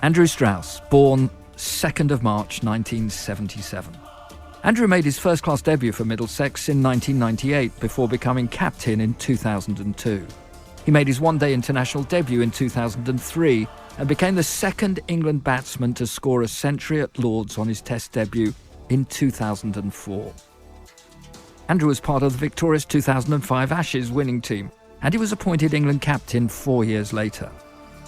Andrew Strauss, born 2nd of March 1977. Andrew made his first-class debut for Middlesex in 1998 before becoming captain in 2002. He made his one-day international debut in 2003 and became the second England batsman to score a century at Lord's on his Test debut in 2004. Andrew was part of the victorious 2005 Ashes winning team, and he was appointed England captain 4 years later.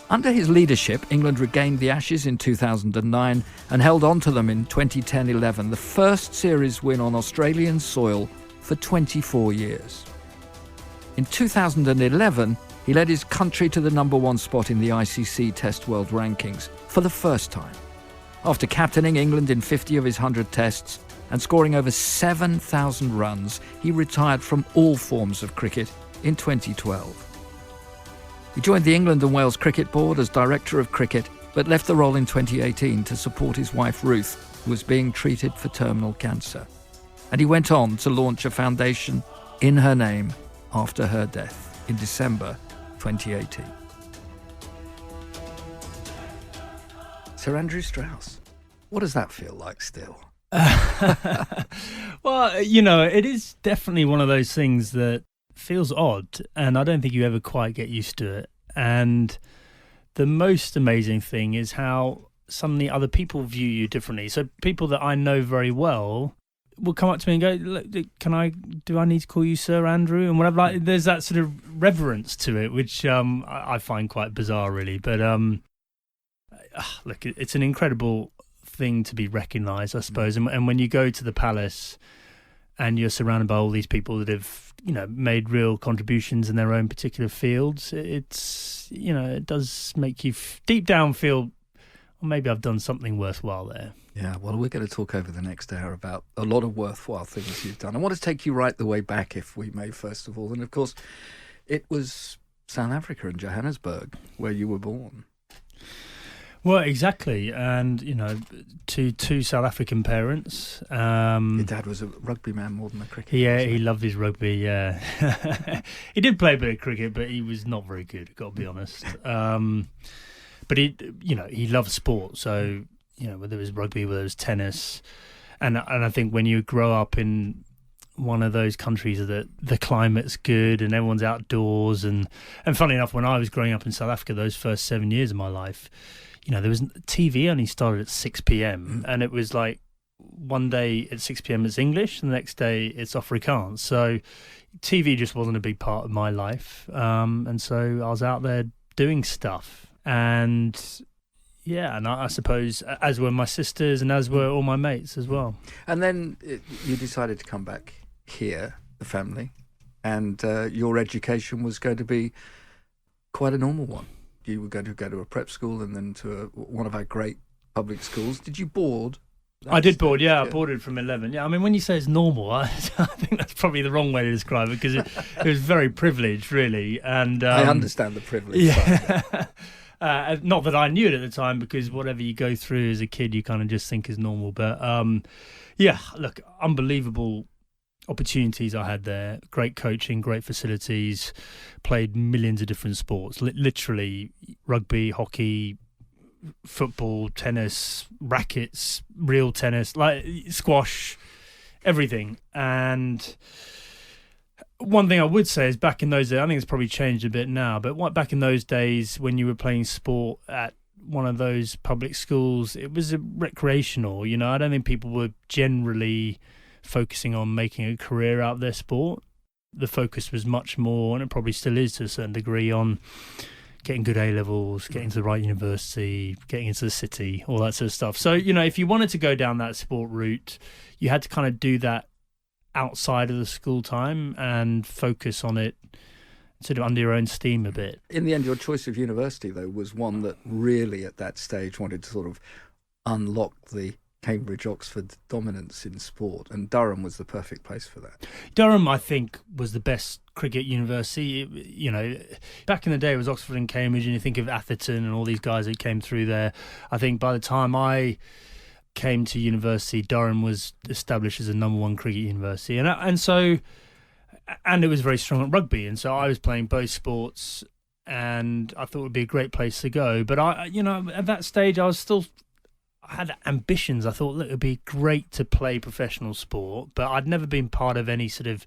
Under his leadership, England regained the Ashes in 2009 and held on to them in 2010-11, the first series win on Australian soil for 24 years. In 2011, he led his country to the #1 spot in the ICC Test World Rankings for the first time. After captaining England in 50 of his 100 tests and scoring over 7,000 runs, he retired from all forms of cricket in 2012. He joined the England and Wales Cricket Board as Director of Cricket, but left the role in 2018 to support his wife Ruth, who was being treated for terminal cancer. And he went on to launch a foundation in her name after her death in December 2018. Sir Andrew Strauss, what does that feel like still? Well, it is definitely one of those things that feels odd, and I don't think you ever quite get used to it. And the most amazing thing is how suddenly other people view you differently. So people that I know very well will come up to me and go, "Look, do I need to call you Sir Andrew?" And whatever. Like, there's that sort of reverence to it, which I find quite bizarre, really. But look, it's an incredible thing to be recognised, I suppose. And when you go to the palace and you're surrounded by all these people that have, made real contributions in their own particular fields, it's, it does make you deep down feel, well, maybe I've done something worthwhile there. Yeah, well, we're going to talk over the next hour about a lot of worthwhile things you've done. I want to take you right the way back, if we may, first of all. And, of course, it was South Africa and Johannesburg where you were born. Well, exactly. And, to two South African parents. Your dad was a rugby man more than a cricketer. Yeah, he loved his rugby, yeah. He did play a bit of cricket, but he was not very good, I've got to be honest. But he loved sport. So, whether it was rugby, whether it was tennis. And I think when you grow up in one of those countries that the climate's good and everyone's outdoors. And funnily enough, when I was growing up in South Africa, those first 7 years of my life, there was TV only started at 6 p.m. and it was like one day at 6 p.m. it's English and the next day it's Afrikaans. So TV just wasn't a big part of my life. And so I was out there doing stuff. And yeah, and I suppose as were my sisters and as were all my mates as well. And then you decided to come back here, the family, and your education was going to be quite a normal one. You were going to go to a prep school and then to one of our great public schools. Did you board? I did board, yeah. I boarded from 11. Yeah, I mean, when you say it's normal, I think that's probably the wrong way to describe it because it was very privileged, really. And I understand the privilege. Yeah. Not that I knew it at the time because whatever you go through as a kid, you kind of just think is normal. But yeah, look, unbelievable opportunities I had there. Great coaching, great facilities, played millions of different sports, literally rugby, hockey, football, tennis, rackets, real tennis, like squash, everything. And one thing I would say is back in those days, I think it's probably changed a bit now, but back in those days when you were playing sport at one of those public schools, it was recreational. I don't think people were generally focusing on making a career out of their sport. The focus was much more, and it probably still is to a certain degree, on getting good A-levels, getting to the right university, getting into the city, all that sort of stuff. So, if you wanted to go down that sport route, you had to kind of do that outside of the school time and focus on it sort of under your own steam a bit. In the end, your choice of university, though, was one that really at that stage wanted to sort of unlock the Cambridge-Oxford dominance in sport, and Durham was the perfect place for that. Durham, I think, was the best cricket university. Back in the day it was Oxford and Cambridge, and you think of Atherton and all these guys that came through there. I think by the time I came to university, Durham was established as a #1 cricket university, and it was very strong at rugby, and so I was playing both sports and I thought it would be a great place to go. But at that stage, I had ambitions. I thought, look, it would be great to play professional sport, but I'd never been part of any sort of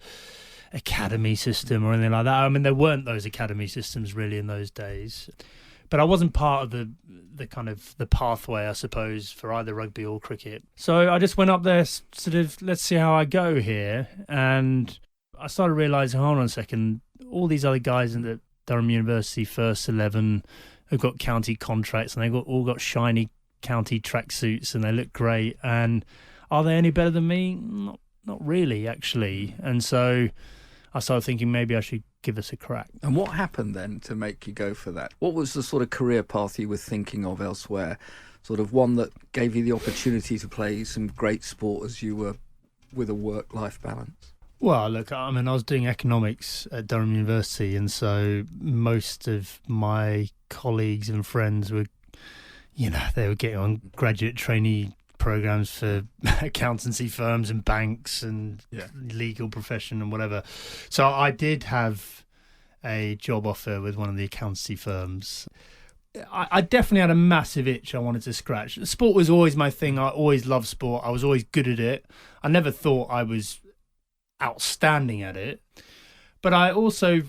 academy system or anything like that. I mean, there weren't those academy systems really in those days. But I wasn't part of the kind of the pathway, I suppose, for either rugby or cricket. So I just went up there, sort of, let's see how I go here. And I started realising, hold on a second, all these other guys in the Durham University First 11 have got county contracts, and they've all got shiny county tracksuits, and they look great. And are they any better than me? Not really, actually. And so I started thinking maybe I should give this a crack. And what happened then to make you go for that? What was the sort of career path you were thinking of elsewhere? Sort of one that gave you the opportunity to play some great sport as you were with a work-life balance? Well, look, I mean, I was doing economics at Durham University, and so most of my colleagues and friends were, they were getting on graduate trainee programs for accountancy firms and banks and legal profession and whatever. So I did have a job offer with one of the accountancy firms. I definitely had a massive itch I wanted to scratch. Sport was always my thing. I always loved sport. I was always good at it. I never thought I was outstanding at it. But I also,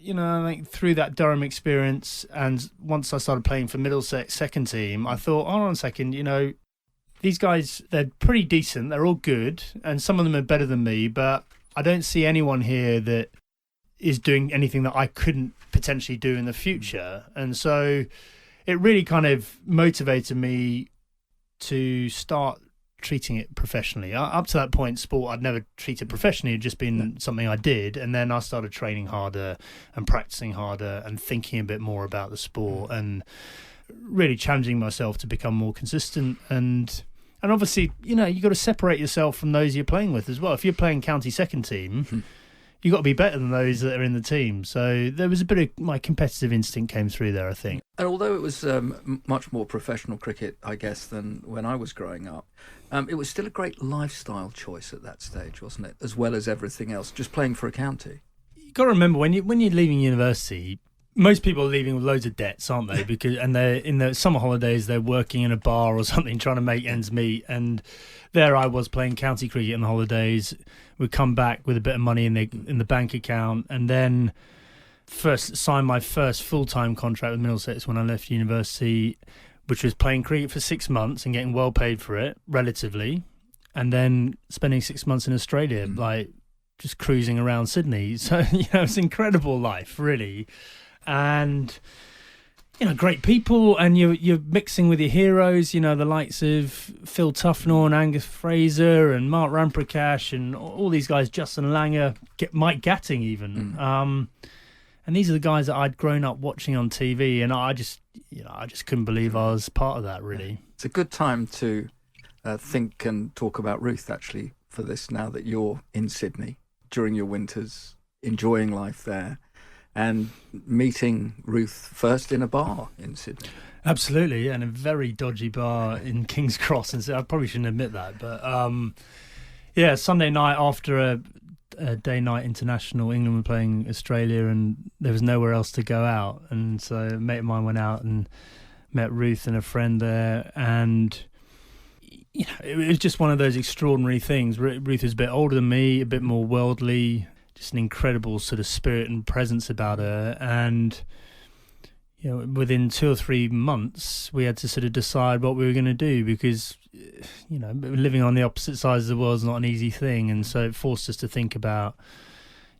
I think through that Durham experience, and once I started playing for Middlesex second team, I thought, hold on a second, these guys, they're pretty decent. They're all good. And some of them are better than me. But I don't see anyone here that is doing anything that I couldn't potentially do in the future. And so it really kind of motivated me to start treating it professionally. Up to that point, sport I'd never treated professionally. It'd just been something I did. And then I started training harder and practicing harder and thinking a bit more about the sport and really challenging myself to become more consistent. And obviously, you've got to separate yourself from those you're playing with as well. If you're playing county second team, you've got to be better than those that are in the team. So there was a bit of my competitive instinct came through there, I think. And although it was much more professional cricket, I guess, than when I was growing up, it was still a great lifestyle choice at that stage, wasn't it? As well as everything else, just playing for a county. You've got to remember, when you're leaving university, most people are leaving with loads of debts, aren't they? And they're in the summer holidays, they're working in a bar or something, trying to make ends meet. And there I was playing county cricket in the holidays. Would come back with a bit of money in the bank account, and then first signed my first full-time contract with Middlesex when I left university, which was playing cricket for 6 months and getting well paid for it, relatively, and then spending 6 months in Australia, like just cruising around Sydney. So it's an incredible life, really. And great people, and you're mixing with your heroes, the likes of Phil Tufnell and Angus Fraser and Mark Ramprakash and all these guys, Justin Langer, Mike Gatting even. And these are the guys that I'd grown up watching on TV, and I just couldn't believe I was part of that, really. It's a good time to think and talk about Ruth, actually, for this, now that you're in Sydney during your winters, enjoying life there. And meeting Ruth first in a bar in Sydney. Absolutely, and a very dodgy bar in King's Cross. And so I probably shouldn't admit that. But Sunday night after a day-night international, England were playing Australia, and there was nowhere else to go out. And so a mate of mine went out and met Ruth and a friend there. And it was just one of those extraordinary things. Ruth is a bit older than me, a bit more worldly. Just an incredible sort of spirit and presence about her. And within 2 or 3 months we had to sort of decide what we were going to do, because living on the opposite sides of the world is not an easy thing. And so it forced us to think about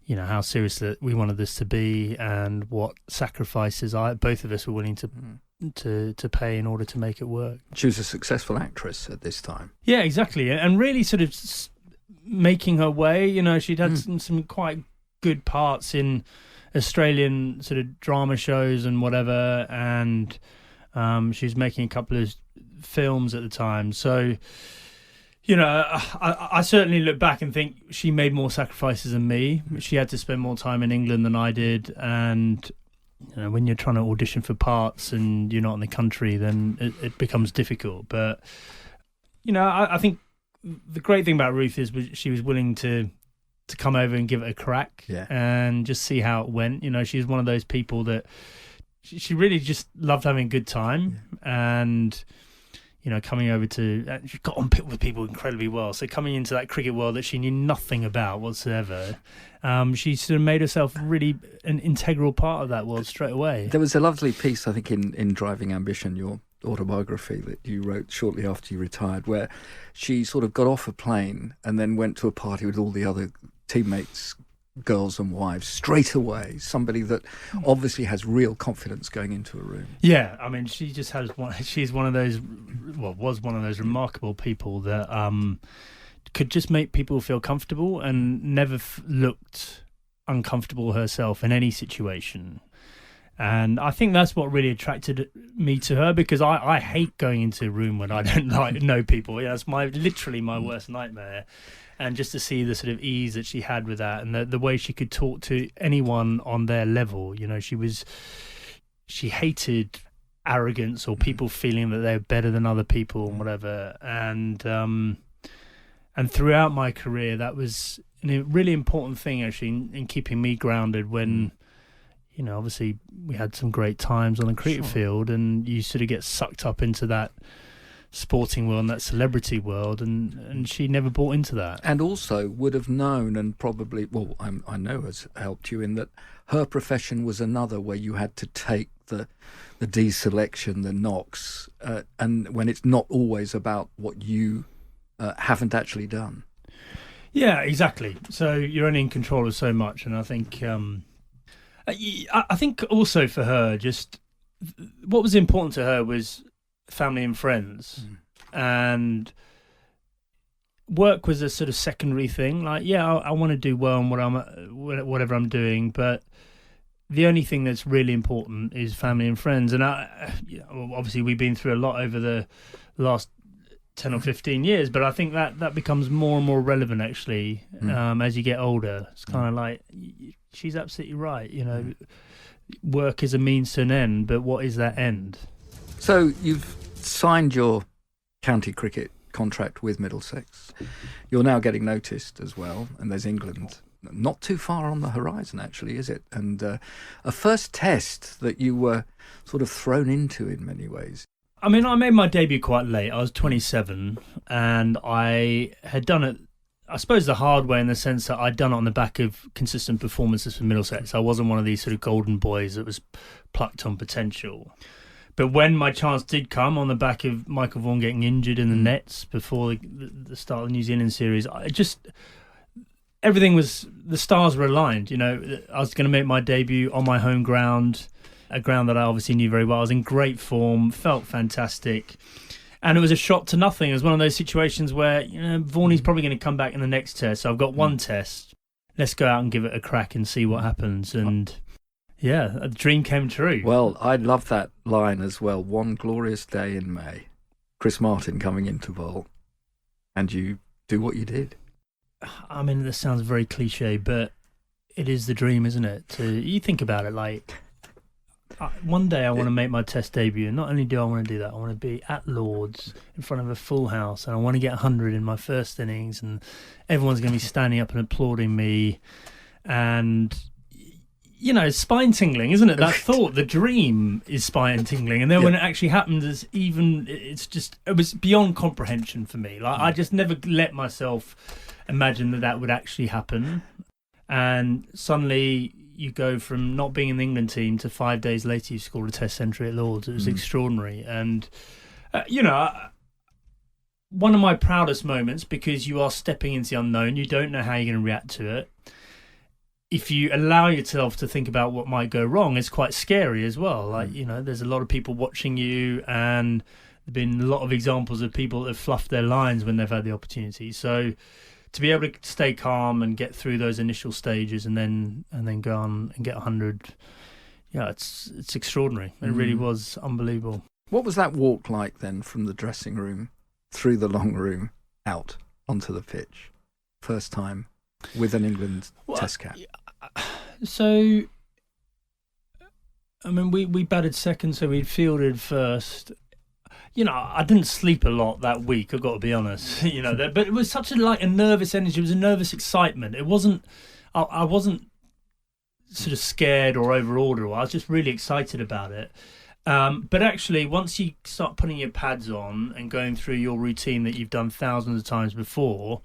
how serious that we wanted this to be and what sacrifices both of us were willing to pay in order to make it work. She was a successful actress at this time. Yeah, exactly. And really sort of making her way. She'd had some quite good parts in Australian sort of drama shows and whatever, and she was making a couple of films at the time. So I certainly look back and think she made more sacrifices than me. She had to spend more time in England than I did, and when you're trying to audition for parts and you're not in the country, then it becomes difficult. But I think the great thing about Ruth is she was willing to come over and give it a crack, and just see how it went. She's one of those people that she really just loved having a good time, and coming over to, she got on with people incredibly well. So coming into that cricket world that she knew nothing about whatsoever, she sort of made herself really an integral part of that world straight away. There was a lovely piece, I think, in Driving Ambition, your autobiography that you wrote shortly after you retired, where she sort of got off a plane and then went to a party with all the other teammates, girls and wives, straight away. Somebody that obviously has real confidence going into a room. Yeah, I mean, she just has she's one of those, was one of those remarkable people that could just make people feel comfortable and never looked uncomfortable herself in any situation. And I think that's what really attracted me to her, because I hate going into a room when I don't know people. Yeah, it's literally my worst nightmare. And just to see the sort of ease that she had with that, and the way she could talk to anyone on their level. She hated arrogance or people feeling that they're better than other people and whatever. And throughout my career, that was a really important thing, actually, in keeping me grounded when, obviously we had some great times on the cricket field, and you sort of get sucked up into that sporting world and that celebrity world, and she never bought into that. And also would have known, and probably, I know has helped you in that her profession was another where you had to take the deselection, the knocks, and when it's not always about what you haven't actually done. Yeah, exactly. So you're only in control of so much, and I think also for her, just what was important to her was family and friends, and work was a sort of secondary thing. Like, I want to do well in whatever I'm doing, but the only thing that's really important is family and friends. And obviously we've been through a lot over the last 10 or 15 years, but I think that becomes more and more relevant, actually, as you get older. It's kind of like, she's absolutely right. Work is a means to an end, but what is that end? So you've signed your county cricket contract with Middlesex. You're now getting noticed as well, and there's England not too far on the horizon, actually, is it? And a first test that you were sort of thrown into in many ways. I mean, I made my debut quite late. I was 27, and I had done it, I suppose, the hard way, in the sense that I'd done it on the back of consistent performances for Middlesex. I wasn't one of these sort of golden boys that was plucked on potential. But when my chance did come, on the back of Michael Vaughan getting injured in the nets before the start of the New Zealand series, everything was, the stars were aligned. I was going to make my debut on my home ground, a ground that I obviously knew very well. I was in great form, felt fantastic. And it was a shot to nothing. It was one of those situations where, Vaughan's probably going to come back in the next test. So I've got one test. Let's go out and give it a crack and see what happens. And yeah, a dream came true. Well, I love that line as well. One glorious day in May, Chris Martin coming into bowl, and you do what you did. I mean, this sounds very cliche, but it is the dream, isn't it? You think about it, like, one day I want to make my test debut, and not only do I want to do that, I want to be at Lord's in front of a full house, and I want to get 100 in my first innings, and everyone's going to be standing up and applauding me, and it's spine-tingling, isn't it? That thought, the dream is spine-tingling, and then when it actually happened, it was beyond comprehension for me. Like, I just never let myself imagine that would actually happen, and suddenly you go from not being in the England team to 5 days later you scored a test century at Lord's. It was extraordinary, and one of my proudest moments, because you are stepping into the unknown. You don't know how you're going to react to it. If you allow yourself to think about what might go wrong, it's quite scary as well. Like, there's a lot of people watching you, and there've been a lot of examples of people that have fluffed their lines when they've had the opportunity. So to be able to stay calm and get through those initial stages and then go on and get 100, it's extraordinary. It really was unbelievable. What was that walk like then, from the dressing room through the long room out onto the pitch? First time with an England test cap. So, I mean, we batted second, so we'd fielded first. I didn't sleep a lot that week, I've got to be honest. But it was such a nervous energy. It was a nervous excitement. It wasn't. I wasn't sort of scared or overawed, or I was just really excited about it. But actually, once you start putting your pads on and going through your routine that you've done thousands of times before,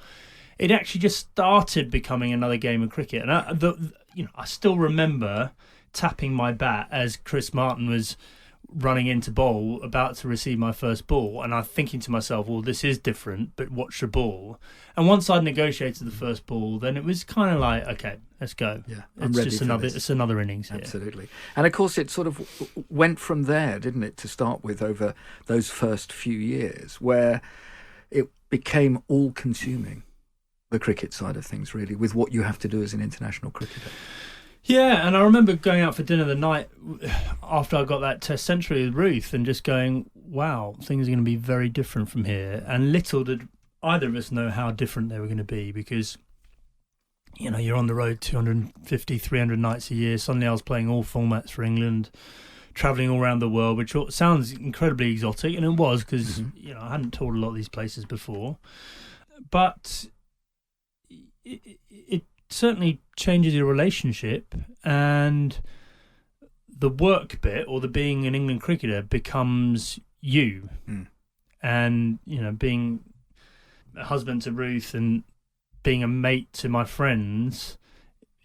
it actually just started becoming another game of cricket. And I still remember tapping my bat as Chris Martin was running into bowl, about to receive my first ball, and I'm thinking to myself, well, this is different, but watch the ball. And once I'd negotiated the first ball, then it was kind of like, okay, let's go. Yeah, it's another innings here. Absolutely. And of course it sort of went from there, didn't it, to start with, over those first few years, where it became all consuming, the cricket side of things, really, with what you have to do as an international cricketer. Yeah, and I remember going out for dinner the night after I got that Test century with Ruth and just going, wow, things are going to be very different from here. And little did either of us know how different they were going to be, because, you're on the road 250, 300 nights a year. Suddenly I was playing all formats for England, travelling all around the world, which sounds incredibly exotic, and it was, because, I hadn't toured a lot of these places before. But it certainly changes your relationship, and the work bit, or the being an England cricketer, becomes you. And being a husband to Ruth and being a mate to my friends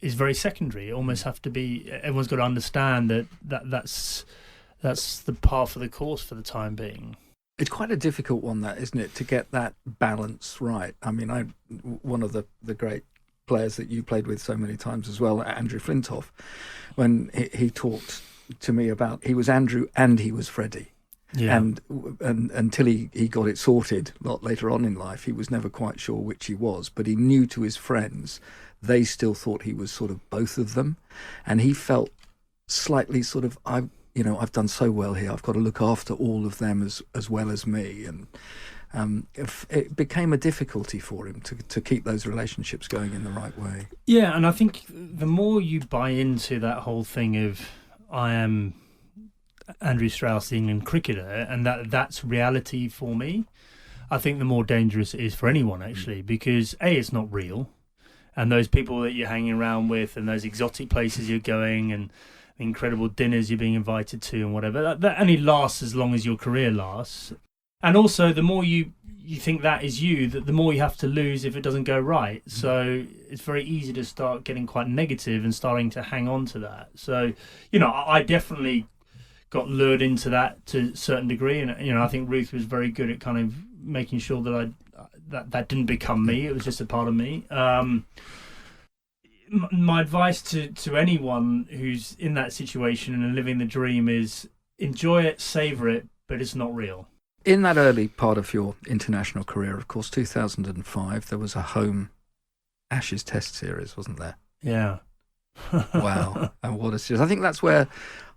is very secondary. It almost have to be, everyone's got to understand that's the par for the course for the time being. It's quite a difficult one, that, isn't it, to get that balance right. I mean, one of the great players that you played with so many times as well, Andrew Flintoff, when he talked to me about, he was Andrew and he was Freddie. Yeah. And until he got it sorted a lot later on in life, he was never quite sure which he was, but he knew to his friends they still thought he was sort of both of them, and he felt slightly sort of, I've done so well here, I've got to look after all of them as well as me. And it became a difficulty for him to keep those relationships going in the right way. Yeah, and I think the more you buy into that whole thing of, I am Andrew Strauss, the England cricketer, and that's reality for me, I think the more dangerous it is for anyone, actually, because A, it's not real, and those people that you're hanging around with, and those exotic places you're going, and the incredible dinners you're being invited to, and whatever, that only lasts as long as your career lasts. And also, the more you think that is you, the more you have to lose if it doesn't go right. So it's very easy to start getting quite negative and starting to hang on to that. So, I definitely got lured into that to a certain degree. And, I think Ruth was very good at kind of making sure that that didn't become me. It was just a part of me. My advice to anyone who's in that situation and living the dream is enjoy it, savour it, but it's not real. In that early part of your international career, of course, 2005, there was a home Ashes Test series, wasn't there? Yeah. Wow. And what a series. I think that's where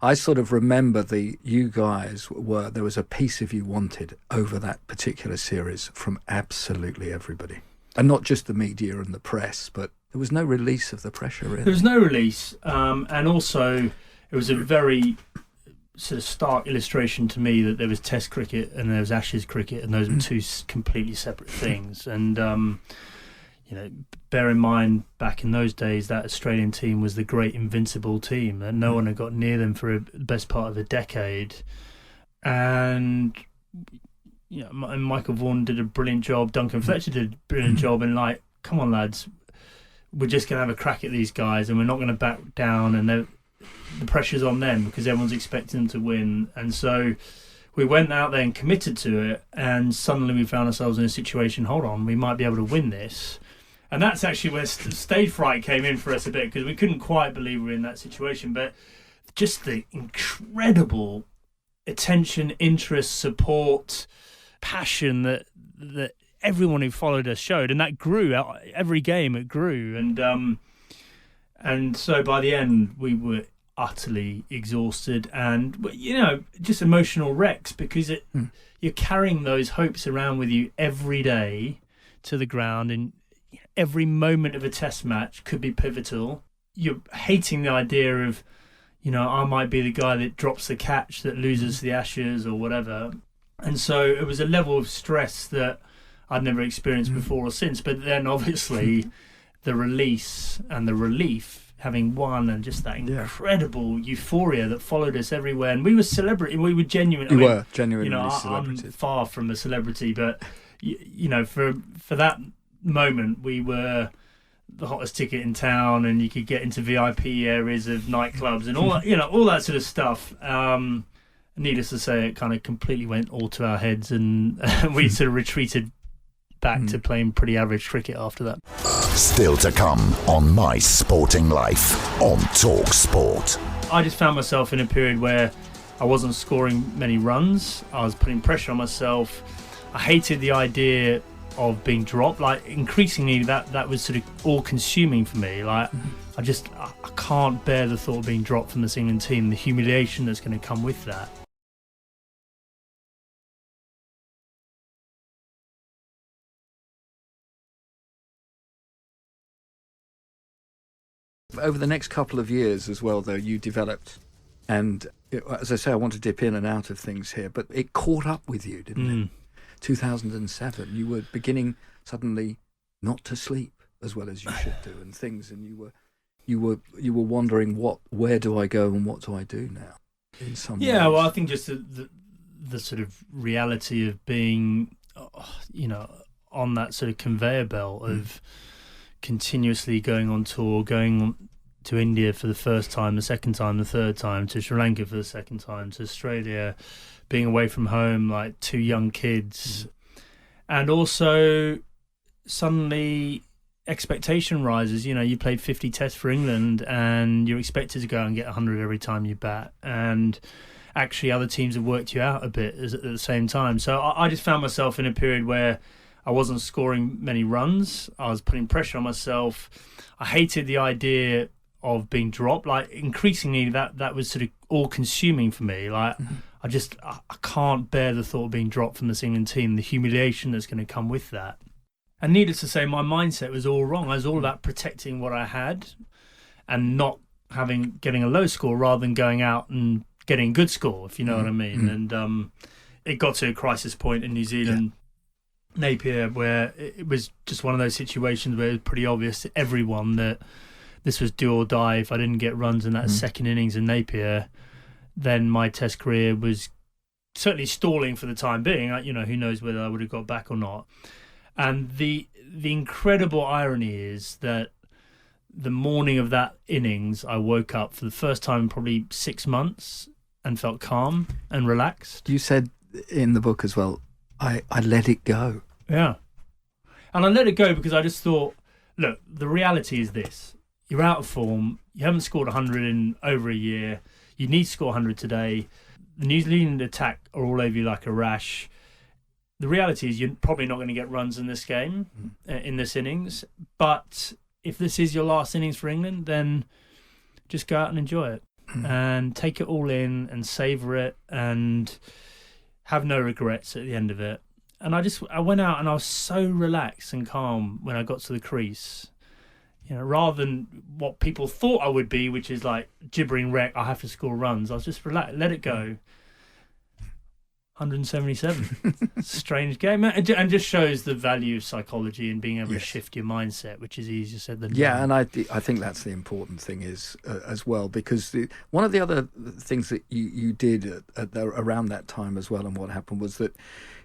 I sort of remember you guys were, there was a piece of you wanted over that particular series from absolutely everybody. And not just the media and the press, but there was no release of the pressure, really. There was no release. And also, it was a very sort of stark illustration to me that there was Test cricket and there was Ashes cricket, and those were two completely separate things. And bear in mind, back in those days, that Australian team was the great invincible team, and no one had got near them for the best part of a decade. And Michael Vaughan did a brilliant job. Duncan Fletcher did a brilliant job. And come on, lads, we're just going to have a crack at these guys, and we're not going to back down. And the pressure's on them because everyone's expecting them to win. And so we went out there and committed to it, and suddenly we found ourselves in a situation, hold on, we might be able to win this. And that's actually where stage fright came in for us a bit, because we couldn't quite believe we were in that situation. But just the incredible attention, interest, support, passion that everyone who followed us showed, and that grew. Every game it grew. And so by the end, we were utterly exhausted and, just emotional wrecks, because you're carrying those hopes around with you every day to the ground, and every moment of a Test match could be pivotal. You're hating the idea of, I might be the guy that drops the catch that loses the Ashes or whatever. And so it was a level of stress that I'd never experienced before or since. But then obviously the release and the relief having won, and just that incredible euphoria that followed us everywhere. And we were celebrity. We were genuine. We were genuinely I'm celebrities. far from a celebrity, but for that moment, we were the hottest ticket in town, and you could get into VIP areas of nightclubs and all that, all that sort of stuff. Needless to say, it kind of completely went all to our heads, and we sort of retreated back to playing pretty average cricket after that. Still to come on My Sporting Life on Talk Sport. I just found myself in a period where I wasn't scoring many runs. I was putting pressure on myself. I hated the idea of being dropped. Like, increasingly, that was sort of all-consuming for me. Like, I can't bear the thought of being dropped from this England team, the humiliation that's going to come with that. Over the next couple of years as well, though, you developed, and as I say, I want to dip in and out of things here, but it caught up with you, didn't it? 2007, you were beginning suddenly not to sleep as well as you should do, and things, and you were wondering where do I go and what do I do now? In some ways. Well, I think just the sort of reality of being, on that sort of conveyor belt of continuously going on tour, going to India for the first time, the second time, the third time, to Sri Lanka for the second time, to Australia, being away from home like two young kids, and also suddenly expectation rises. You played 50 tests for England and you're expected to go and get 100 every time you bat, and actually other teams have worked you out a bit at the same time. So I just found myself in a period where I wasn't scoring many runs. I was putting pressure on myself. I hated the idea of being dropped. Like, increasingly, that was sort of all-consuming for me. Like, I can't bear the thought of being dropped from this England team, the humiliation that's going to come with that. And needless to say, my mindset was all wrong. I was all about protecting what I had and not getting a low score rather than going out and getting a good score, if you know what I mean. And it got to a crisis point in New Zealand. Napier, where it was just one of those situations where it was pretty obvious to everyone that this was do or die. If I didn't get runs in that second innings in Napier, then my test career was certainly stalling for the time being. Who knows whether I would have got back or not. And the incredible irony is that the morning of that innings, I woke up for the first time in probably 6 months and felt calm and relaxed. You said in the book as well, I let it go. Yeah. And I let it go because I just thought, look, the reality is this. You're out of form. You haven't scored 100 in over a year. You need to score 100 today. The New Zealand attack are all over you like a rash. The reality is you're probably not going to get runs in this game, in this innings. But if this is your last innings for England, then just go out and enjoy it. And take it all in and savour it and have no regrets at the end of it. And I went out and I was so relaxed and calm when I got to the crease. Rather than what people thought I would be, which is like gibbering wreck, I have to score runs. I was just relaxed, let it go. 177. Strange game. And just shows the value of psychology and being able to shift your mindset, which is easier said than done. And I think that's the important thing is as well, because one of the other things that you did around that time as well, and what happened was that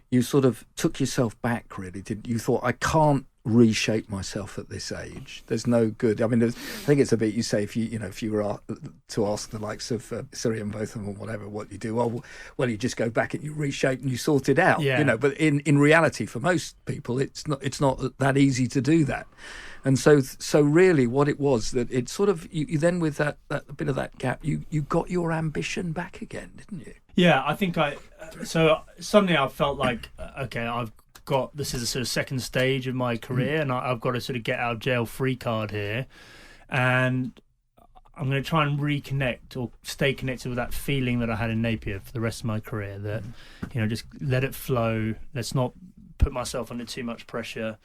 you sort of took yourself back, really. You thought, I can't reshape myself at this age. There's no good. I mean, I think it's a bit, you say, if you were to ask the likes of Surrey and Botham or whatever, what you do, well, you just go back and you reshape and you sort it out. But in reality, for most people, it's not that easy to do that. And so really what it was, that it sort of, you then with that bit of that gap, you got your ambition back again, didn't you? Yeah, I think so suddenly I felt like, okay, this is a sort of second stage of my career, and I've got to sort of get out of jail free card here, and I'm going to try and reconnect or stay connected with that feeling that I had in Napier for the rest of my career, that just let it flow. Let's not put myself under too much pressure.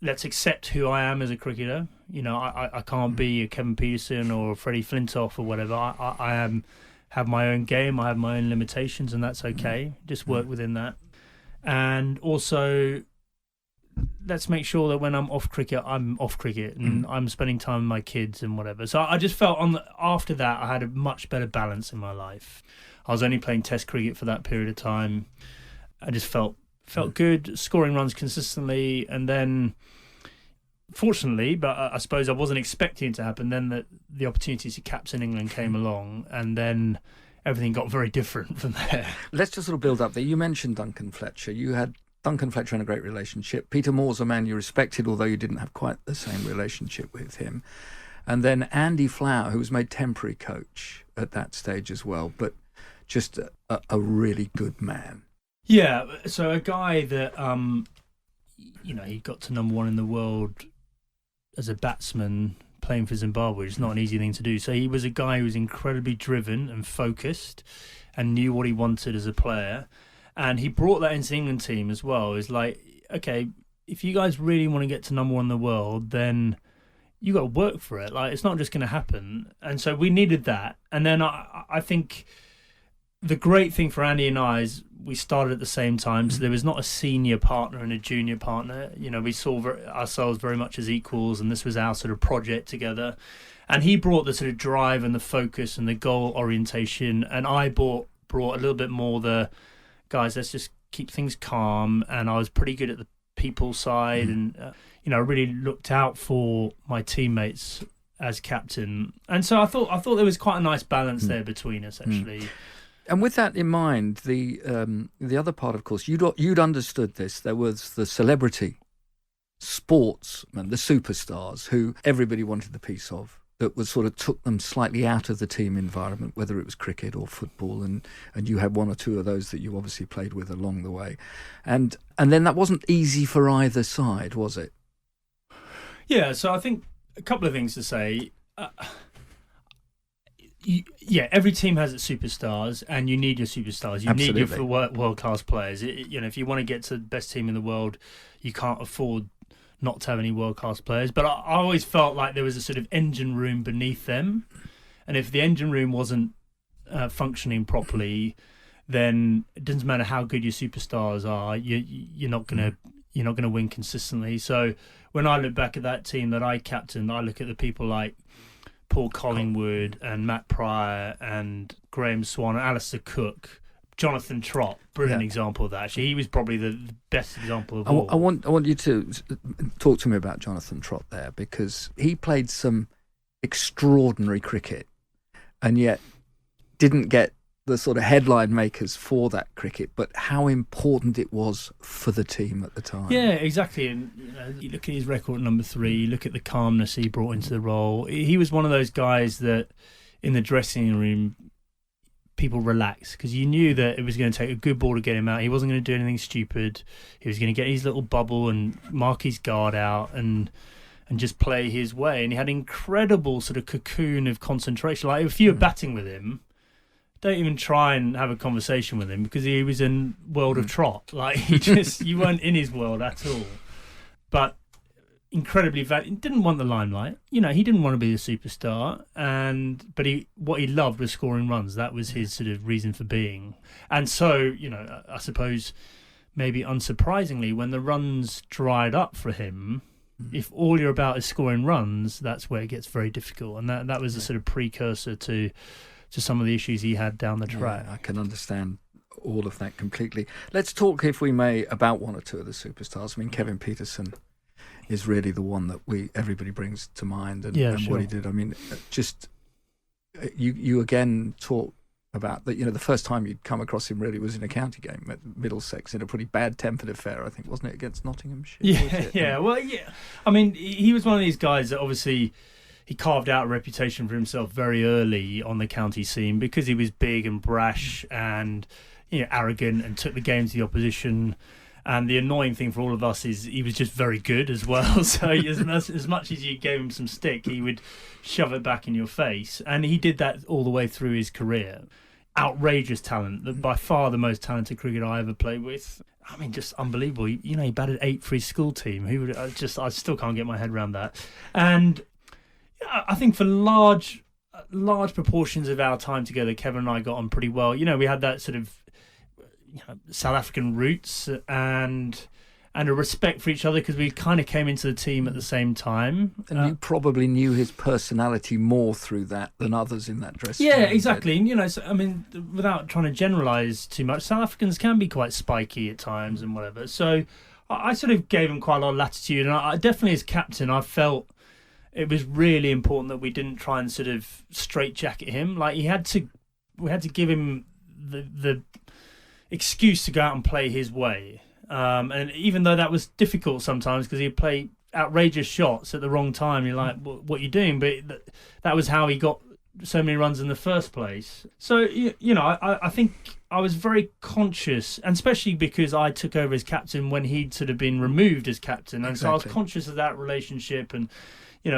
Let's accept who I am as a cricketer. I can't be a Kevin Peterson or Freddie Flintoff or whatever. I have my own game. I have my own limitations, and that's okay. Just work within that. And also let's make sure that when I'm off cricket, and I'm spending time with my kids and whatever. So I just felt after that, I had a much better balance in my life. I was only playing Test cricket for that period of time. I just felt good, scoring runs consistently, and then, fortunately, but I suppose I wasn't expecting it to happen, then the opportunity to captain England came along, and then everything got very different from there. Let's just sort of build up there. You mentioned Duncan Fletcher. You had Duncan Fletcher in a great relationship. Peter Moore's a man you respected, although you didn't have quite the same relationship with him. And then Andy Flower, who was made temporary coach at that stage as well, but just a really good man. Yeah, so a guy that, he got to number one in the world as a batsman playing for Zimbabwe. It's not an easy thing to do. So he was a guy who was incredibly driven and focused and knew what he wanted as a player. And he brought that into the England team as well. It's like, okay, if you guys really want to get to number one in the world, then you got to work for it. Like, it's not just going to happen. And so we needed that. And then I think the great thing for Andy and I is we started at the same time, so there was not a senior partner and a junior partner. We saw ourselves very much as equals, and this was our sort of project together. And he brought the sort of drive and the focus and the goal orientation, and I brought a little bit more the, guys, let's just keep things calm. And I was pretty good at the people side, and I really looked out for my teammates as captain. And so I thought there was quite a nice balance there between us, actually. And with that in mind, the other part, of course, you'd understood this. There was the celebrity sportsmen, the superstars, who everybody wanted the piece of, that was sort of took them slightly out of the team environment, whether it was cricket or football, and you had one or two of those that you obviously played with along the way. And then that wasn't easy for either side, was it? Yeah, so I think a couple of things to say. Every team has its superstars, and you need your superstars. You Absolutely. need your world-class players. If you want to get to the best team in the world, you can't afford not to have any world-class players. But I always felt like there was a sort of engine room beneath them, and if the engine room wasn't functioning properly, then it doesn't matter how good your superstars are. You're not gonna win consistently. So when I look back at that team that I captained, I look at the people like Paul Collingwood and Matt Pryor and Graham Swan and Alistair Cook, Jonathan Trot, brilliant example of that. Actually, he was probably the best example of all. I want you to talk to me about Jonathan Trot there, because he played some extraordinary cricket and yet didn't get the sort of headline makers for that cricket, but how important it was for the team at the time. Yeah, exactly. And you look at his record at number 3, you look at the calmness he brought into the role. He was one of those guys that in the dressing room people relaxed, because you knew that it was going to take a good ball to get him out. He wasn't going to do anything stupid. He was going to get his little bubble and mark his guard out and just play his way. And he had an incredible sort of cocoon of concentration. Like, if you were batting with him, don't even try and have a conversation with him, because he was in world of Trot. Like, you weren't in his world at all. But incredibly he didn't want the limelight. He didn't want to be the superstar, but what he loved was scoring runs. That was his sort of reason for being. And so, I suppose maybe unsurprisingly, when the runs dried up for him, if all you're about is scoring runs, that's where it gets very difficult. And that was a sort of precursor to some of the issues he had down the track. Yeah, I can understand all of that completely. Let's talk, if we may, about one or two of the superstars. I mean, Kevin Peterson is really the one that everybody brings to mind, and sure. What he did. I mean, just you again talk about that. The first time you'd come across him really was in a county game at Middlesex in a pretty bad-tempered affair, I think, wasn't it, against Nottinghamshire? Yeah. Well, yeah. I mean, he was one of these guys that obviously he carved out a reputation for himself very early on the county scene, because he was big and brash and arrogant and took the game to the opposition. And the annoying thing for all of us is he was just very good as well. So as much as you gave him some stick, he would shove it back in your face. And he did that all the way through his career. Outrageous talent, by far the most talented cricketer I ever played with. I mean, just unbelievable. He batted 8 for his school team. I still can't get my head around that. And I think for large proportions of our time together, Kevin and I got on pretty well. We had that sort of South African roots, and and a respect for each other because we kind of came into the team at the same time. And you probably knew his personality more through that than others in that dressing room. Yeah, exactly. And, so, I mean, without trying to generalise too much, South Africans can be quite spiky at times and whatever. So I sort of gave him quite a lot of latitude. And I definitely, as captain, I felt it was really important that we didn't try and sort of straitjacket him. Like, we had to give him the excuse to go out and play his way. And even though that was difficult sometimes because he'd play outrageous shots at the wrong time, you're like, what are you doing? But that was how he got so many runs in the first place. So, I think I was very conscious, and especially because I took over as captain when he'd sort of been removed as captain. And so I was conscious of that relationship. And,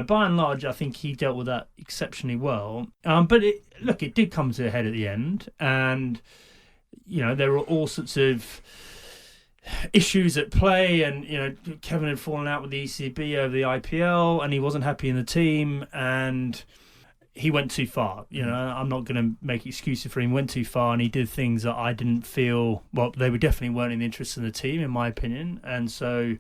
by and large, I think he dealt with that exceptionally well. But it did come to a head at the end. And, there were all sorts of issues at play, and Kevin had fallen out with the ECB over the IPL, and he wasn't happy in the team, and he went too far. I'm not going to make excuses for him. He went too far, and he did things that I didn't feel, well, they were definitely weren't in the interest of the team, in my opinion. And so,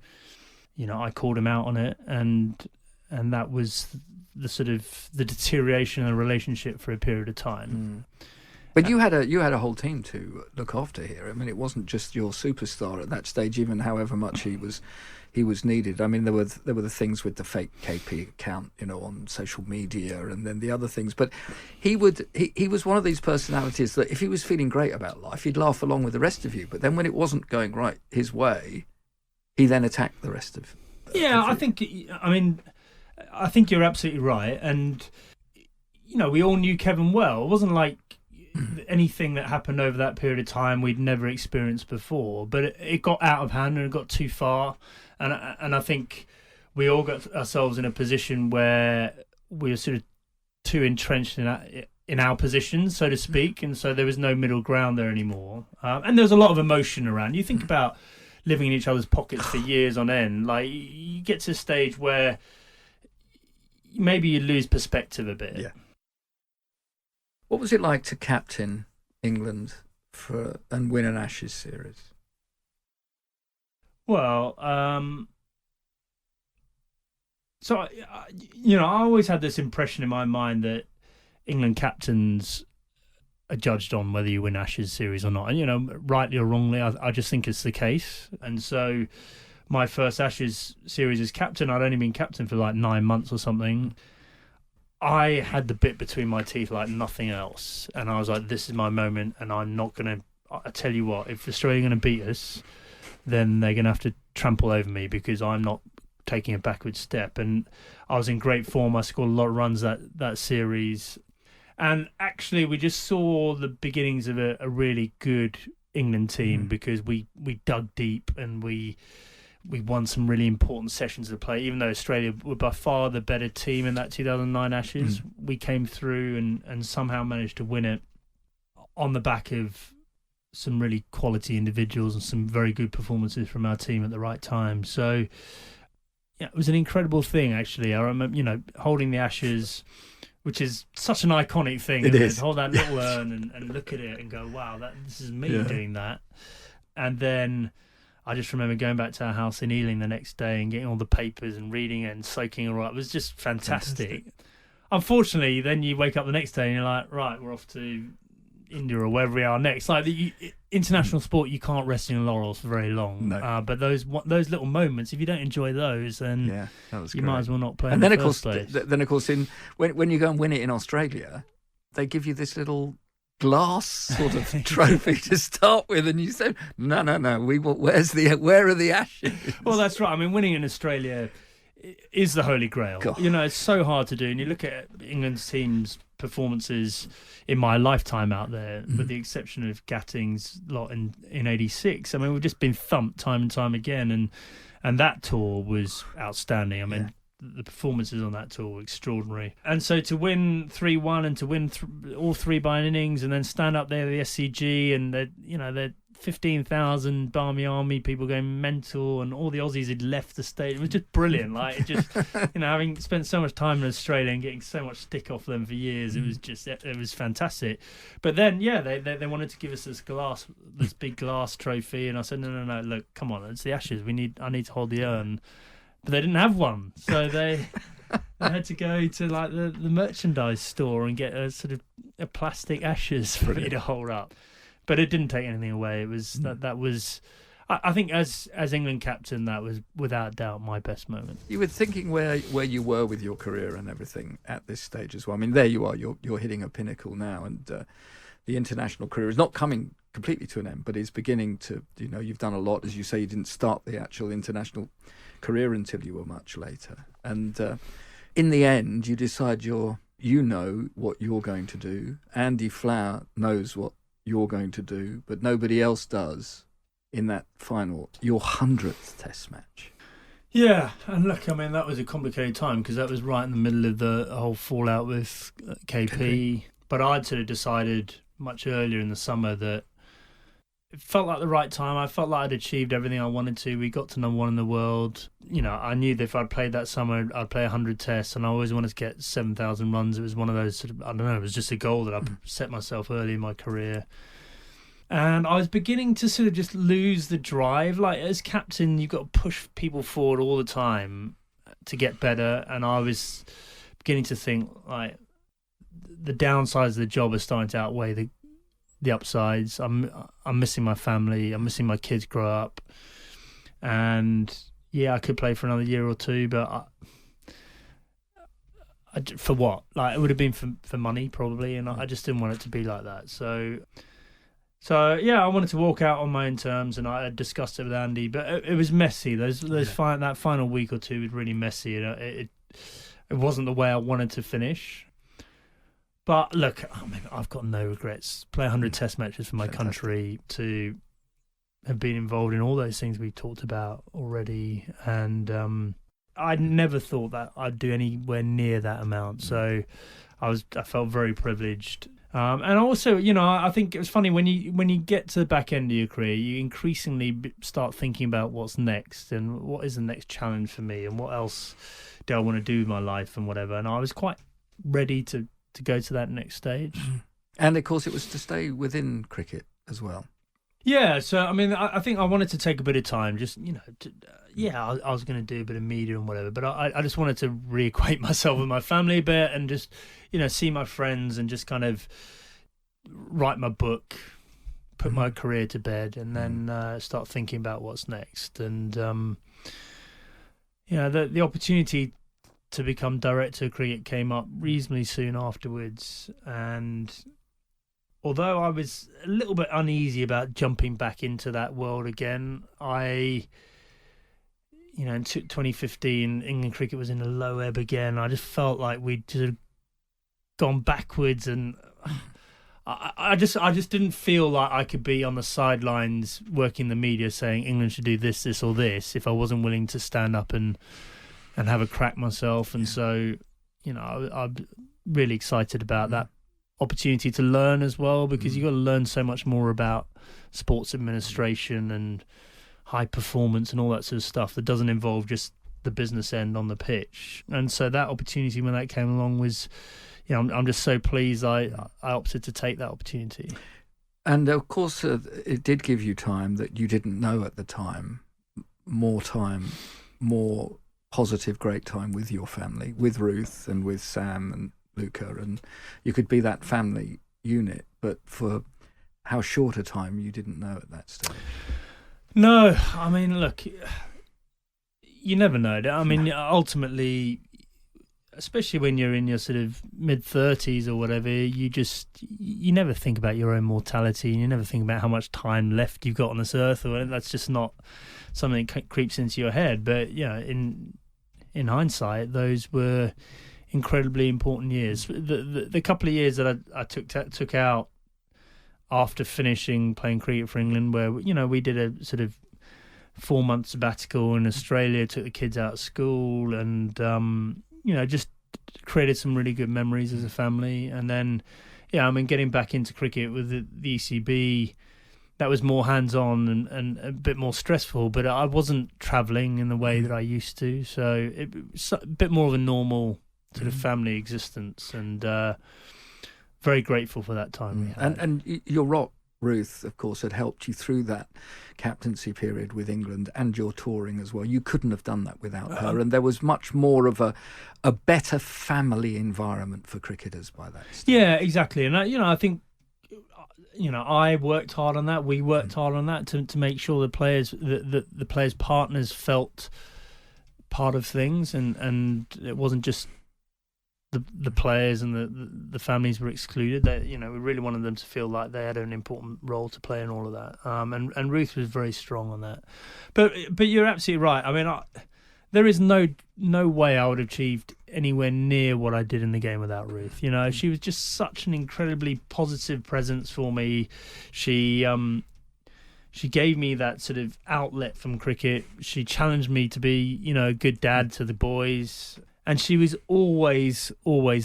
I called him out on it, and that was the sort of the deterioration of the relationship for a period of time. But you had a whole team to look after here. I mean, it wasn't just your superstar at that stage, even however much he was needed. I mean, there were the things with the fake KP account, on social media, and then the other things. But he was one of these personalities that if he was feeling great about life, he'd laugh along with the rest of you. But then when it wasn't going right his way, he then attacked the rest of. I think you're absolutely right, and we all knew Kevin well. It wasn't like anything that happened over that period of time we'd never experienced before, but it got out of hand and it got too far, and I think we all got ourselves in a position where we were sort of too entrenched in our positions, so to speak, and so there was no middle ground there anymore. And there was a lot of emotion around. You think about living in each other's pockets for years on end, like you get to a stage where maybe you lose perspective a bit. Yeah. What was it like to captain England and win an Ashes series? Well, so I always had this impression in my mind that England captains are judged on whether you win Ashes series or not, and rightly or wrongly, I just think it's the case. And so, my first Ashes series as captain, I'd only been captain for like 9 months or something. I had the bit between my teeth like nothing else, and I was like, this is my moment, and I'm not going to, I tell you what, if Australia are going to beat us, then they're going to have to trample over me because I'm not taking a backward step. And I was in great form. I scored a lot of runs that series, and actually we just saw the beginnings of a really good England team because we dug deep and we won some really important sessions of play. Even though Australia were by far the better team in that 2009 Ashes, we came through and somehow managed to win it on the back of some really quality individuals and some very good performances from our team at the right time. So, yeah, it was an incredible thing, actually. I remember, holding the Ashes, which is such an iconic thing. It is. Hold that little urn and look at it and go, wow, this is me doing that. And then I just remember going back to our house in Ealing the next day and getting all the papers and reading it and soaking it all up. It was just fantastic. Unfortunately, then you wake up the next day and you're like, right, we're off to India or wherever we are next. Like international sport, you can't rest in your laurels for very long. No. But those little moments, if you don't enjoy those, then you might as well not play. And then, of course, place. then of course, when you go and win it in Australia, they give you this little glass sort of trophy to start with, and you say, no, where are the Ashes? Well, that's right. I mean, winning in Australia is the holy grail. God. It's so hard to do, and you look at England's team's performances in my lifetime out there, with the exception of Gatting's lot in '86. I mean, we've just been thumped time and time again, and that tour was outstanding. I mean, the performances on that tour were extraordinary. And so to win 3-1 and to win all three by an innings and then stand up there with the SCG and they're 15,000 Barmy Army people going mental, and all the Aussies had left the state. It was just brilliant. Like, it just, having spent so much time in Australia and getting so much stick off them for years, it was fantastic. But then, they wanted to give us this big glass trophy, and I said, no, look, come on, it's the Ashes. I need to hold the urn. But they didn't have one, so they had to go to like the merchandise store and get a plastic Ashes for me to hold up. But it didn't take anything away. It was that was, I think, as England captain, that was without doubt my best moment. You were thinking where you were with your career and everything at this stage as well. I mean, there you are. You're hitting a pinnacle now, and the international career is not coming completely to an end, but is beginning to. You've done a lot, as you say. You didn't start the actual international career until you were much later, and in the end, you decide you know what you're going to do. Andy Flower knows what you're going to do, but nobody else does in that final, your 100th Test match. Yeah, and look, I mean, that was a complicated time because that was right in the middle of the whole fallout with KP. But I'd sort of decided much earlier in the summer that it felt like the right time. I felt like I'd achieved everything I wanted to. We got to number one in the world. I knew that if I'd played that summer, I'd play 100 tests, and I always wanted to get 7,000 runs. It was one of those sort of, I don't know, it was just a goal that I set myself early in my career. And I was beginning to sort of just lose the drive. Like, as captain, you've got to push people forward all the time to get better. And I was beginning to think, like, the downsides of the job are starting to outweigh the upsides. I'm missing my family. I'm missing my kids grow up. And I could play for another year or two, but for what? Like, it would have been for money probably, and I just didn't want it to be like that. So I wanted to walk out on my own terms, and I had discussed it with Andy, but it was messy. That final week or two was really messy, and it wasn't the way I wanted to finish. But look, I mean, I've got no regrets. Play 100 Test matches for my country, to have been involved in all those things we talked about already, and I never thought that I'd do anywhere near that amount. So I felt very privileged. And also, I think it was funny when you get to the back end of your career, you increasingly start thinking about what's next and what is the next challenge for me and what else do I want to do with my life and whatever. And I was quite ready to go to that next stage. And of course, it was to stay within cricket as well. Yeah, so I mean, I think I wanted to take a bit of time, just I was going to do a bit of media and whatever, but I just wanted to reacquaint myself with my family a bit and just see my friends and just kind of write my book, put my career to bed, and then start thinking about what's next. And the opportunity to become director of cricket came up reasonably soon afterwards, and although I was a little bit uneasy about jumping back into that world again, in 2015, England cricket was in a low ebb again. I just felt like we'd just gone backwards, and I just didn't feel like I could be on the sidelines working the media saying England should do this, this or this if I wasn't willing to stand up and have a crack myself. And so, I'm really excited about that opportunity to learn as well, because you've got to learn so much more about sports administration and high performance and all that sort of stuff that doesn't involve just the business end on the pitch. And so that opportunity, when that came along, was, I'm just so pleased I opted to take that opportunity. And of course, it did give you time that you didn't know at the time, more positive, great time with your family, with Ruth and with Sam and Luca, and you could be that family unit, but for how short a time you didn't know at that stage. No, I mean, look, you never know. I mean, ultimately, especially when you're in your sort of mid-30s or whatever, you never think about your own mortality, and you never think about how much time left you've got on this earth, or that's just not something that creeps into your head. But in hindsight, those were incredibly important years. The couple of years that I took out after finishing playing cricket for England, where we did a sort of 4-month sabbatical in Australia, took the kids out of school, and just created some really good memories as a family. And then getting back into cricket with the ECB that was more hands-on and a bit more stressful, but I wasn't travelling in the way that I used to, so it was a bit more of a normal sort of family existence, and very grateful for that time we had. And your rock, Ruth, of course, had helped you through that captaincy period with England and your touring as well. You couldn't have done that without her, and there was much more of a better family environment for cricketers by that stage. Yeah, exactly. And I think I worked hard on that. We worked hard on that to make sure the players' partners felt part of things, and it wasn't just the players and the families were excluded. That we really wanted them to feel like they had an important role to play in all of that. And Ruth was very strong on that. But you're absolutely right. I mean, there is no way I would have achieved anywhere near what I did in the game without Ruth. She was just such an incredibly positive presence for me. She gave me that sort of outlet from cricket. She challenged me to be, a good dad to the boys. And she was always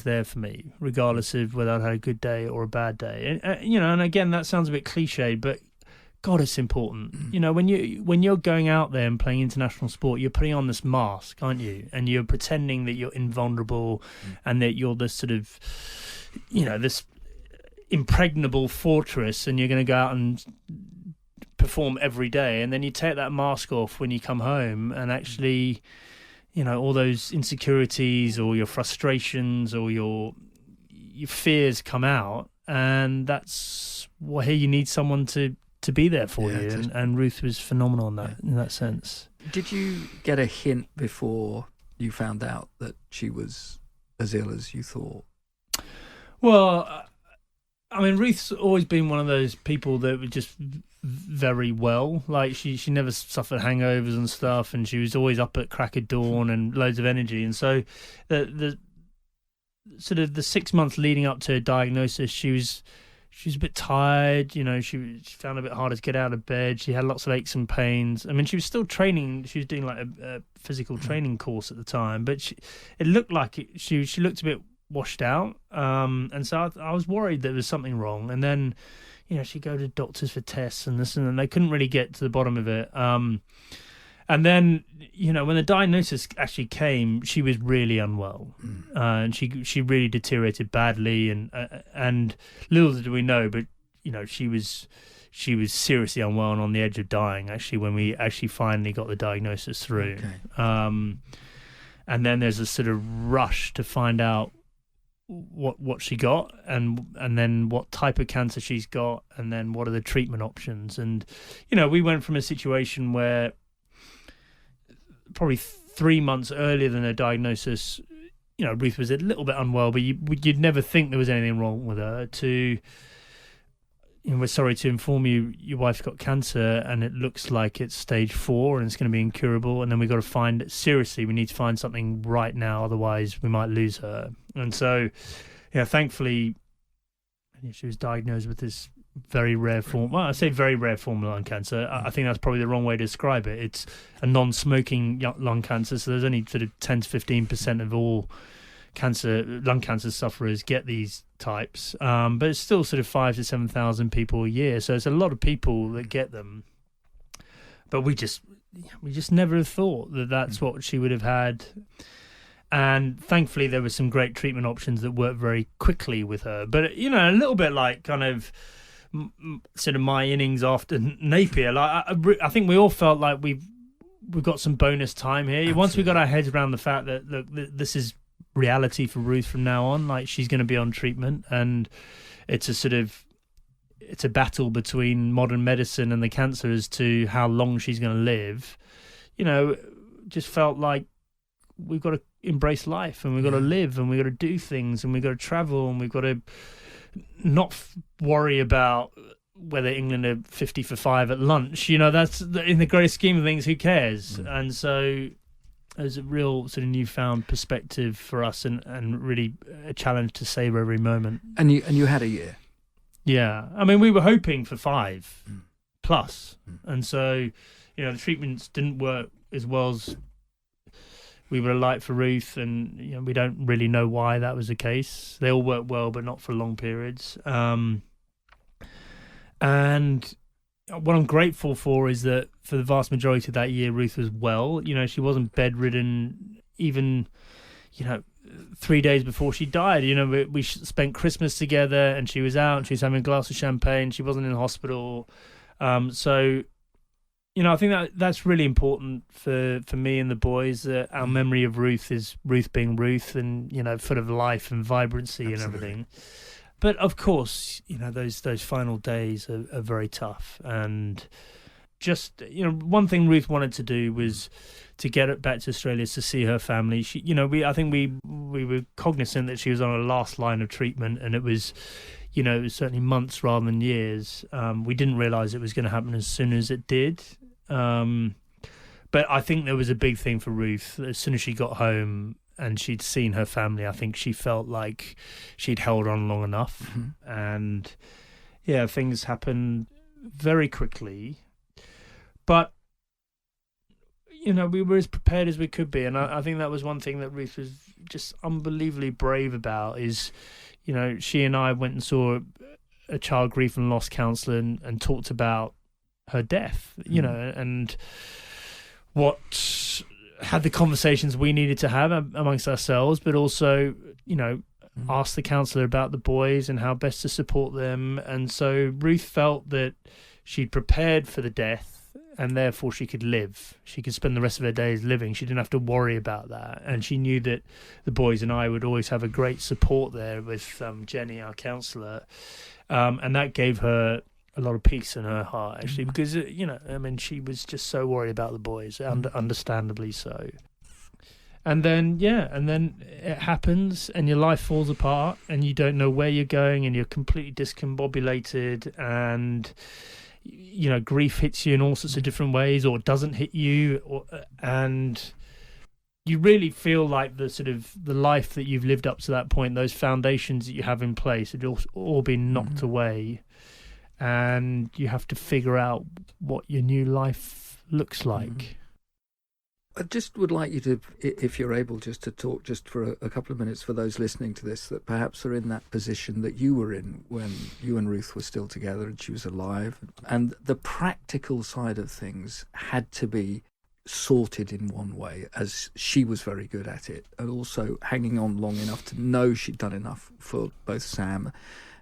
there for me, regardless of whether I had a good day or a bad day. And again, that sounds a bit cliched, but God, it's important. When you're going out there and playing international sport, you're putting on this mask, aren't you? And you're pretending that you're invulnerable and that you're this sort of, this impregnable fortress, and you're going to go out and perform every day. And then you take that mask off when you come home, and actually, all those insecurities or your frustrations or your fears come out, and that's why you need someone to be there for you. And Ruth was phenomenal in that sense. Did you get a hint before you found out that she was as ill as you thought? Well, I mean, Ruth's always been one of those people that were just very well. Like she never suffered hangovers and stuff, and she was always up at crack of dawn and loads of energy. And so the sort of the 6 months leading up to her diagnosis, she was a bit tired. She found it a bit harder to get out of bed. She had lots of aches and pains. I mean, she was still training. She was doing like a physical training course at the time, but it looked like she looked a bit washed out. And so I was worried there was something wrong. And then, she'd go to doctors for tests and this, and they couldn't really get to the bottom of it. And then, when the diagnosis actually came, she was really unwell, and she really deteriorated badly. And little did we know, but she was seriously unwell and on the edge of dying. Actually, when we actually finally got the diagnosis through, and then there's a sort of rush to find out what she got, and then what type of cancer she's got, and then what are the treatment options. And we went from a situation where probably 3 months earlier than her diagnosis, Ruth was a little bit unwell, but you'd never think there was anything wrong with her, to we're sorry to inform you, your wife's got cancer and it looks like it's stage 4 and it's going to be incurable, and then we've got to find, seriously, we need to find something right now, otherwise we might lose her. And so, thankfully, she was diagnosed with this very rare form. Well, I say very rare form of lung cancer. I think that's probably the wrong way to describe it. It's a non-smoking lung cancer, so there's only sort of 10 to 15% of all lung cancer sufferers get these types, but it's still sort of 5,000 to 7,000 people a year, so it's a lot of people that get them. But we just never thought that that's what she would have had. And thankfully there were some great treatment options that worked very quickly with her. But a little bit like kind of sort of my innings after Napier, like I think we all felt like we've got some bonus time here. Absolutely. Once we got our heads around the fact that, look, this is reality for Ruth from now on, like she's going to be on treatment, and it's a battle between modern medicine and the cancer as to how long she's going to live. Just felt like we've got to embrace life, and we've got to live, and we've got to do things, and we've got to travel, and we've got to not worry about whether England are 50 for 5 at lunch. That's in the great scheme of things, who cares? And so there's a real sort of newfound perspective for us, and really a challenge to savour every moment. And you had a year. Yeah, I mean, we were hoping for 5 plus, and so the treatments didn't work as well as we would have liked for Ruth, and we don't really know why that was the case. They all worked well, but not for long periods. And what I'm grateful for is that for the vast majority of that year, Ruth was well. You know, she wasn't bedridden even, 3 days before she died. You know, we spent Christmas together, and she was out and she was having a glass of champagne. She wasn't in the hospital. So, I think that's really important for me and the boys, that our memory of Ruth is Ruth being Ruth, and, full of life and vibrancy. Absolutely. And everything. But of course, those final days are very tough. And just, one thing Ruth wanted to do was to get it back to Australia to see her family. She, I think we were cognizant that she was on her last line of treatment, and it was certainly months rather than years. We didn't realise it was going to happen as soon as it did. But I think there was a big thing for Ruth. As soon as she got home and she'd seen her family, I think she felt like she'd held on long enough. Mm-hmm. And yeah, things happened very quickly. But, we were as prepared as we could be. And I think that was one thing that Ruth was just unbelievably brave about is, she and I went and saw a child grief and loss counsellor and talked about her death, and what had the conversations we needed to have amongst ourselves, but also, asked the counsellor about the boys and how best to support them. And so Ruth felt that she'd prepared for the death, and therefore she could live. She could spend the rest of her days living. She didn't have to worry about that. And she knew that the boys and I would always have a great support there with Jenny, our counsellor. And that gave her a lot of peace in her heart, actually, because, she was just so worried about the boys, understandably so. And then it happens, and your life falls apart, and you don't know where you're going, and you're completely discombobulated, and grief hits you in all sorts of different ways, or doesn't hit you, and you really feel like the life that you've lived up to that point, those foundations that you have in place, had all been knocked away, and you have to figure out what your new life looks like. I just would like you to, if you're able, just to talk just for a couple of minutes for those listening to this that perhaps are in that position that you were in when you and Ruth were still together and she was alive. And the practical side of things had to be sorted in one way, as she was very good at it, and also hanging on long enough to know she'd done enough for both Sam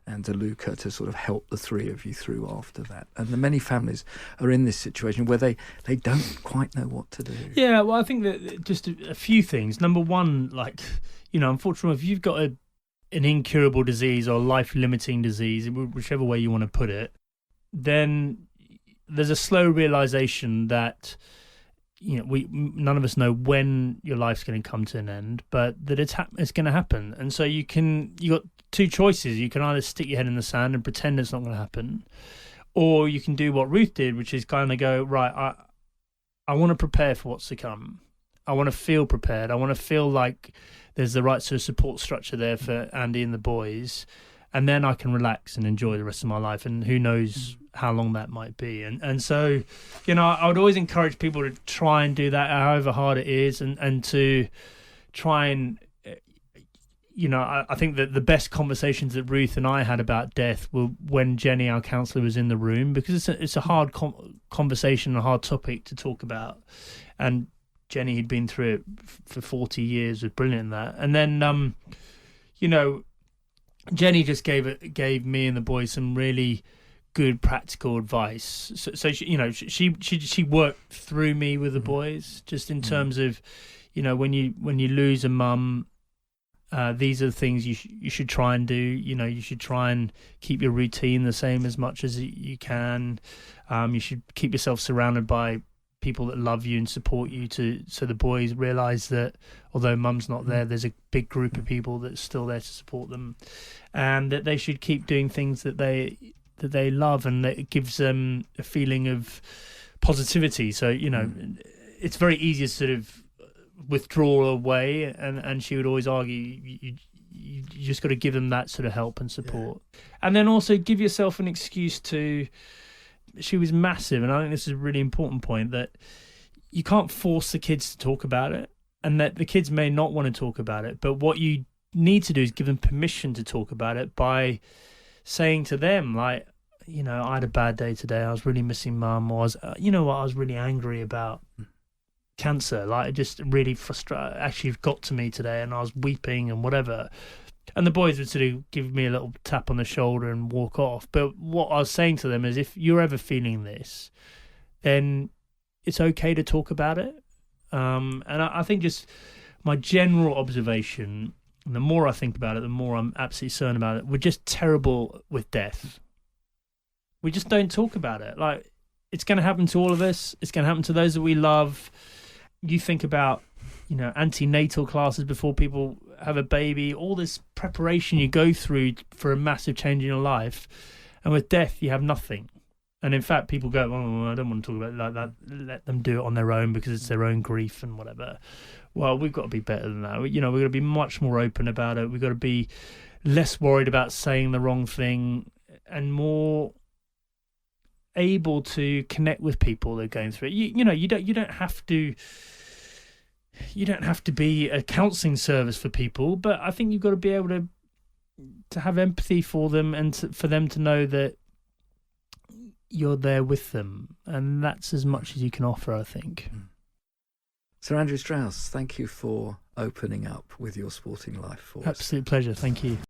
and DeLuca to sort of help the three of you through after that. And the many families are in this situation where they don't quite know what to do. Yeah, well, I think that just a few things. Number one, unfortunately, if you've got an incurable disease or life-limiting disease, whichever way you want to put it, then there's a slow realization that none of us know when your life's going to come to an end, but that it's going to happen. And so you got two choices. You can either stick your head in the sand and pretend it's not going to happen, or you can do what Ruth did, which is kind of go, right, I want to prepare for what's to come. I want to feel prepared. I want to feel like there's the right sort of support structure there for Andy and the boys, and then I can relax and enjoy the rest of my life. And who knows how long that might be. And so, I would always encourage people to try and do that, however hard it is, and to try and, I think that the best conversations that Ruth and I had about death were when Jenny, our counsellor, was in the room, because it's a hard conversation, a hard topic to talk about. And Jenny had been through it for 40 years, was brilliant at that. And then, Jenny just gave me and the boys some really good practical advice. So she worked through me with the boys, just in terms of, when you lose a mum, these are the things you should try and do. You should try and keep your routine the same as much as you can. You should keep yourself surrounded by people that love you and support you, so the boys realise that although mum's not there, there's a big group of people that's still there to support them, and that they should keep doing things that they love, and that it gives them a feeling of positivity. So it's very easy to sort of withdraw away, and she would always argue you just got to give them that sort of help and support. And then also give yourself an excuse to. She was massive, and I think this is a really important point, that you can't force the kids to talk about it, and that the kids may not want to talk about it, but what you need to do is give them permission to talk about it by saying to them, like, I had a bad day today. I was really missing mum. Or I was really angry about cancer. Like, it just really actually got to me today, and I was weeping and whatever. And the boys would sort of give me a little tap on the shoulder and walk off. But what I was saying to them is, if you're ever feeling this, then it's okay to talk about it. And I think just my general observation, and the more I think about it, the more I'm absolutely certain about it, we're just terrible with death. We just don't talk about it. Like, it's going to happen to all of us. It's going to happen to those that we love. You think about, antenatal classes before people have a baby, all this preparation you go through for a massive change in your life. And with death, you have nothing. And in fact, people go, oh, I don't want to talk about it like that. Let them do it on their own because it's their own grief and whatever. Well, we've got to be better than that. We've got to be much more open about it. We've got to be less worried about saying the wrong thing and more able to connect with people that are going through it. You don't have to be a counselling service for people, but I think you've got to be able to have empathy for them and for them to know that you're there with them, and that's as much as you can offer, I think. Sir Andrew Strauss, thank you for opening up with your sporting life for us. Absolute pleasure, thank you.